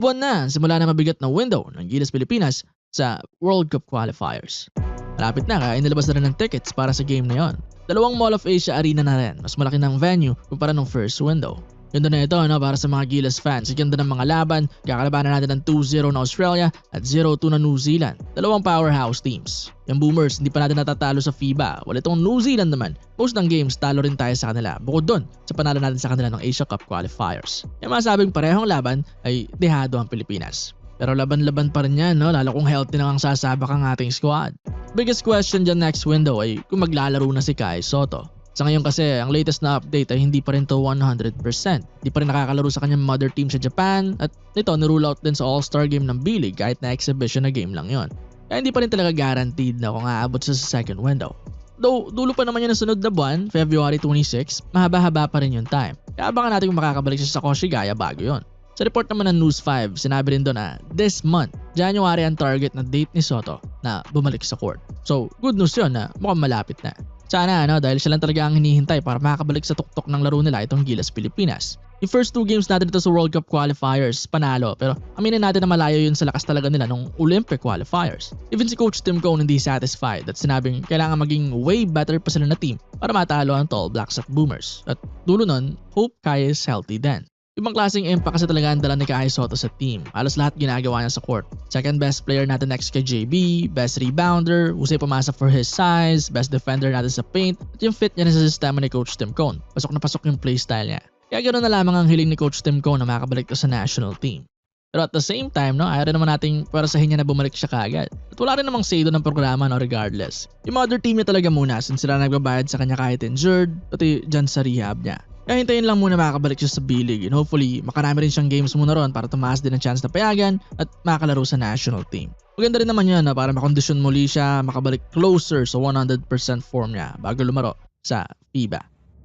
Buwan na simula na mabigat na window ng Gilas Pilipinas sa World Cup qualifiers. Malapit na kaya inilabas na rin ng tickets para sa game na yon. Dalawang Mall of Asia Arena na rin, mas malaki ng venue kumpara ng first window. Ganda na ito para sa mga Gilas fans. Ganda ng mga laban, kakalabanan natin ng 2-0 na Australia at 0-2 na New Zealand. Dalawang powerhouse teams. Yung Boomers hindi pa natin natatalo sa FIBA. Wala itong New Zealand naman. Most ng games talo rin tayo sa kanila. Bukod doon sa panalo natin sa kanila ng Asia Cup qualifiers. Yung masabing parehong laban ay dehado ang Pilipinas. Pero laban-laban pa rin yan, lalo kung healthy na ang sasabak ang ating squad. Biggest question dyan next window ay kung maglalaro na si Kai Sotto. Sa ngayon kasi, ang latest na update ay hindi pa rin to 100%. Hindi pa rin nakakalaro sa kanyang mother team sa Japan at nito nirule out din sa All-Star game ng B-League kahit na exhibition na game lang yon. Kaya hindi pa rin talaga guaranteed na kung aabot siya sa second window. Though dulo pa naman yun na sunod na buwan, February 26, mahaba-haba pa rin yung time. Kaya abangan natin kung makakabalik siya sa Koshigaya bago yon. Sa report naman ng News 5, sinabi rin doon na this month, January ang target na date ni Sotto na bumalik sa court. So good news yun na mukhang malapit na. Sana dahil siya lang talaga ang hinihintay para makakabalik sa tuktok ng laro nila itong Gilas Pilipinas. Yung first two games natin ito sa World Cup qualifiers, panalo, pero aminin natin na malayo yun sa lakas talaga nila nung Olympic qualifiers. Even si Coach Tim Cone hindi satisfied at sinabing kailangan maging way better pa sila na team para matalo ang Tall Blacks at Boomers. At dulo nun, hope Kai is healthy din. Ibang klaseng impact kasi talaga ang dala ni Kai Sotto sa team. Halos lahat ginagawa niya sa court. Second best player natin next kay JB, best rebounder, husay pumasa for his size, best defender natin sa paint, at yung fit niya sa sistema ni Coach Tim Cone. Pasok na pasok yung playstyle niya. Kaya ganoon na lamang ang hiling ni Coach Tim Cone na makakabalik to sa national team. Pero at the same time, ayaw rin naman nating parasahin niya na bumalik siya kaagad. At wala rin namang say doon ng programa regardless. Yung other team niya talaga muna since sila nagbabayad sa kanya kahit injured, pati dyan sa rehab niya. Kaya hintayin lang muna makakabalik siya sa B-League and hopefully makarami rin siyang games muna ron para tumaas din ang chance na payagan at makakalaro sa national team. Maganda rin naman yun para makondisyon muli siya, makabalik closer sa 100% form niya bago lumaro sa FIBA.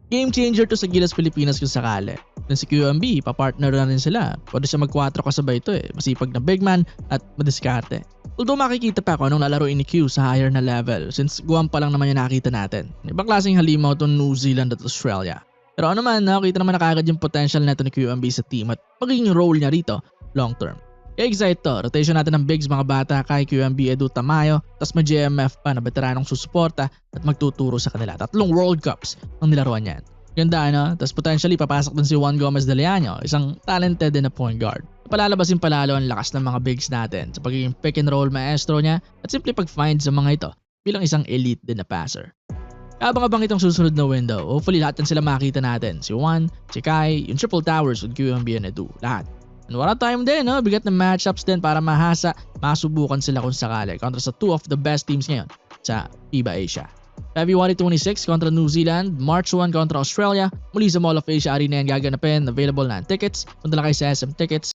Game changer to sa Gilas Pilipinas kung sakali. Then si QMB, papartner na rin sila. Pwede siya mag-4 kasabay ito masipag na big man at madiskarte. Although makikita pa kung anong lalaroin ni Q sa higher na level since Guam pa lang naman yung nakita natin. Ibang klaseng halimaw to New Zealand at Australia. Pero nakita naman na kagad yung potential neto ni QMB sa team at magiging role niya rito long term. Kaya excited to, rotation natin ng bigs mga bata kay QMB Edu Tamayo, tas may JMF pa na veteranong susuporta at magtuturo sa kanila. 3 World Cups ang nilaruan niyan. Ganda tas potentially papasok din si Juan Gomez de Leaño, isang talented na point guard. Palalabasin palalo ang lakas ng mga bigs natin sa pagiging pick and roll maestro niya at simple pag-find sa mga ito bilang isang elite din na passer. Abang-abang itong susunod na window. Hopefully lahat yan sila makita natin. Si Juan, si Kai, yung Triple Towers with QMB and Edu. Lahat. And wala time din, bigat na matchups din para masubukan sila kung sakali kontra sa 2 of the best teams ngayon sa FIBA Asia. February 26 kontra New Zealand, March 1 kontra Australia. Muli sa Mall of Asia Arena yan gaganapin. Available na ang tickets. Punta lang kayo sa SM Tickets.